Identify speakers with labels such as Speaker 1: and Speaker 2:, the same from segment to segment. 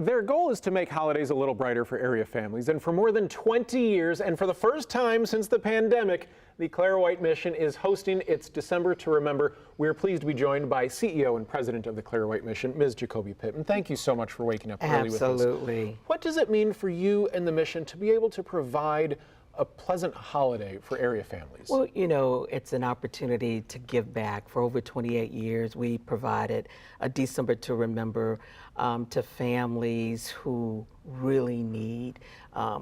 Speaker 1: Their goal is to make holidays a little brighter for area families, and for more than 20 years, and for the first time since the pandemic, the Clara White Mission is hosting its December to Remember. We're pleased to be joined by CEO and President of the Clara White Mission, Ms. Jacoby Pittman. Thank you so much for waking up early with us.
Speaker 2: Absolutely.
Speaker 1: What does it mean for you and the mission to be able to provide a pleasant holiday for area families?
Speaker 2: Well, you know, it's an opportunity to give back. For over 28 years, we provided a December to Remember to families who really need.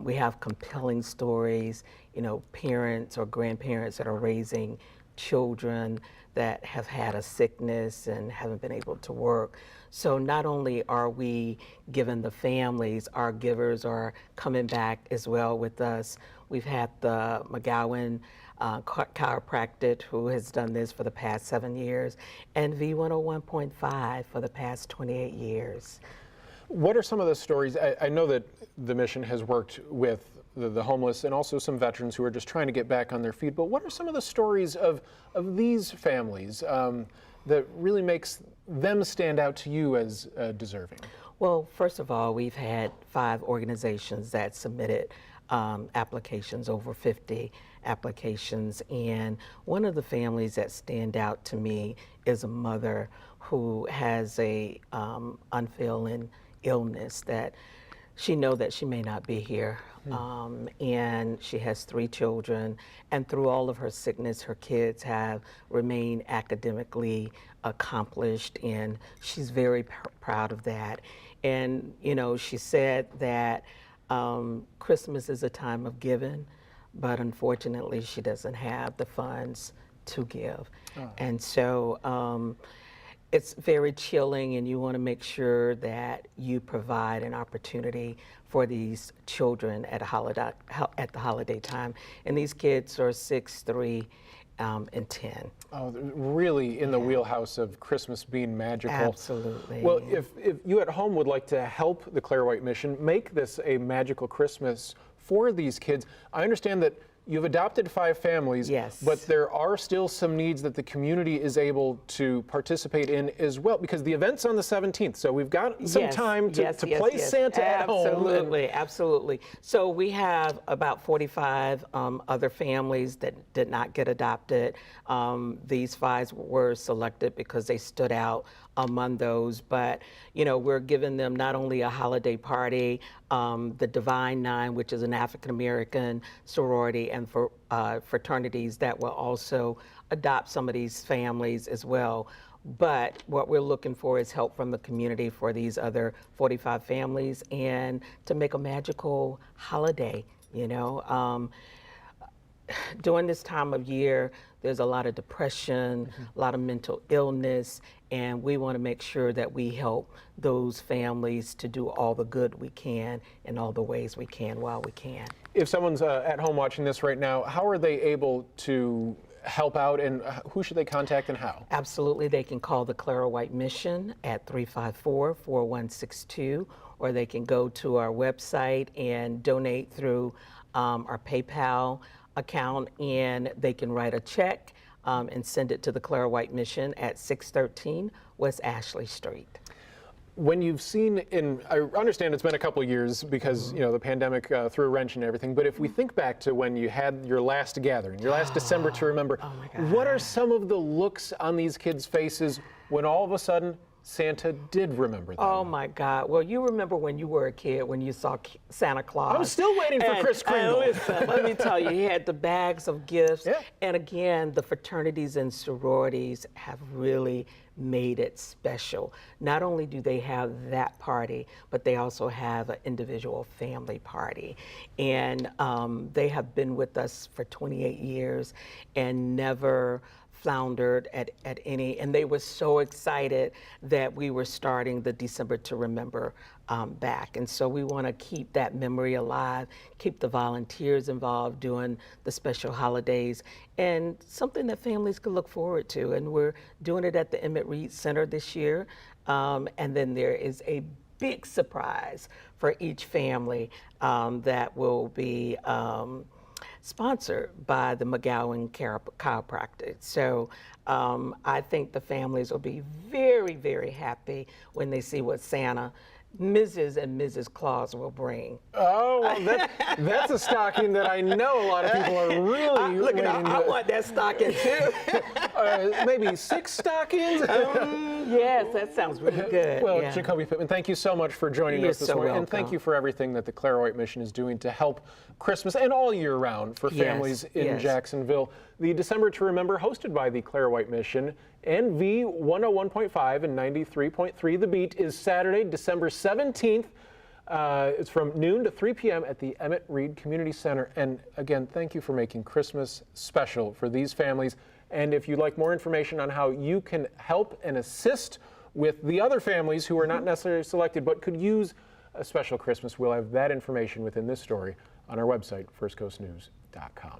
Speaker 2: We have compelling stories, you know, parents or grandparents that are raising children that have had a sickness and haven't been able to work. So not only are we giving the families, our givers are coming back as well with us. We've had the McGowan chiropractor who has done this for the past 7 years, and V101.5 for the past 28 years.
Speaker 1: What are some of the stories? I know that the mission has worked with the homeless and also some veterans who are just trying to get back on their feet, but what are some of the stories of these families that really makes them stand out to you as deserving?
Speaker 2: Well, first of all, we've had 5 organizations that submitted applications, over 50 applications, and one of the families that stand out to me is a mother who has a unfailing illness that she knows that she may not be here. And she has 3 children, and through all of her sickness, her kids have remained academically accomplished, and she's very proud of that. And, you know, she said that Christmas is a time of giving, but unfortunately she doesn't have the funds to give. Oh. And so it's very chilling, and you want to make sure that you provide an opportunity for these children at the holiday time. And these kids are 6, 3, and 10. Oh,
Speaker 1: really in the wheelhouse of Christmas being magical.
Speaker 2: Absolutely.
Speaker 1: Well, if you at home would like to help the Clara White Mission make this a magical Christmas for these kids, I understand that you've adopted 5 families,
Speaker 2: yes,
Speaker 1: but there are still some needs that the community is able to participate in as well, because the event's on the 17th, so we've got some time to play Santa at home.
Speaker 2: Absolutely, absolutely. So we have about 45 other families that did not get adopted. These 5 were selected because they stood out among those, but you know, we're giving them not only a holiday party, the Divine Nine, which is an African American sorority and for fraternities that will also adopt some of these families as well. But what we're looking for is help from the community for these other 45 families and to make a magical holiday, you know. During this time of year, there's a lot of depression, a lot of mental illness, and we want to make sure that we help those families to do all the good we can in all the ways we can while we can.
Speaker 1: If someone's at home watching this right now, how are they able to help out, and who should they contact and how?
Speaker 2: Absolutely, they can call the Clara White Mission at 354-4162, or they can go to our website and donate through our PayPal account, and they can write a check and send it to the Clara White Mission at 613 West Ashley Street.
Speaker 1: When you've seen, I understand it's been a couple of years because you know the pandemic threw a wrench and everything, but if we think back to when you had your last gathering, your last December to Remember, what are some of the looks on these kids' faces when all of a sudden Santa did remember them?
Speaker 2: Oh my God. Well, you remember when you were a kid, when you saw Santa Claus.
Speaker 1: I'm still waiting for Kris Kringle.
Speaker 2: Listen, let me tell you, he had the bags of gifts. Yeah. And again, the fraternities and sororities have really made it special. Not only do they have that party, but they also have an individual family party. And they have been with us for 28 years and never floundered at any, and they were so excited that we were starting the December to Remember back. And so we want to keep that memory alive, keep the volunteers involved doing the special holidays, and something that families can look forward to. And we're doing it at the Emmett Reed Center this year. And then there is a big surprise for each family that will be sponsored by the McGowan chiropractor. So I think the families will be very, very happy when they see what Santa Mrs. and Mrs. Claus will bring.
Speaker 1: Oh, well, that's a stocking that I know a lot of people are really
Speaker 2: Look,
Speaker 1: waiting
Speaker 2: I want that stocking too.
Speaker 1: maybe 6 stockings?
Speaker 2: Yes, that sounds really good.
Speaker 1: Well,
Speaker 2: yeah.
Speaker 1: Jacoby Pittman, thank you so much for joining
Speaker 2: You're
Speaker 1: us this
Speaker 2: so
Speaker 1: morning. And
Speaker 2: welcome.
Speaker 1: thank you for everything that the Clara White Mission is doing to help Christmas and all year round for families in
Speaker 2: yes.
Speaker 1: Jacksonville. The December to Remember, hosted by the Clara White Mission, NV 101.5 and 93.3. The Beat is Saturday, December 17th. It's from noon to 3 p.m. at the Emmett Reed Community Center. And again, thank you for making Christmas special for these families. And if you'd like more information on how you can help and assist with the other families who are not necessarily selected but could use a special Christmas, we'll have that information within this story on our website, firstcoastnews.com.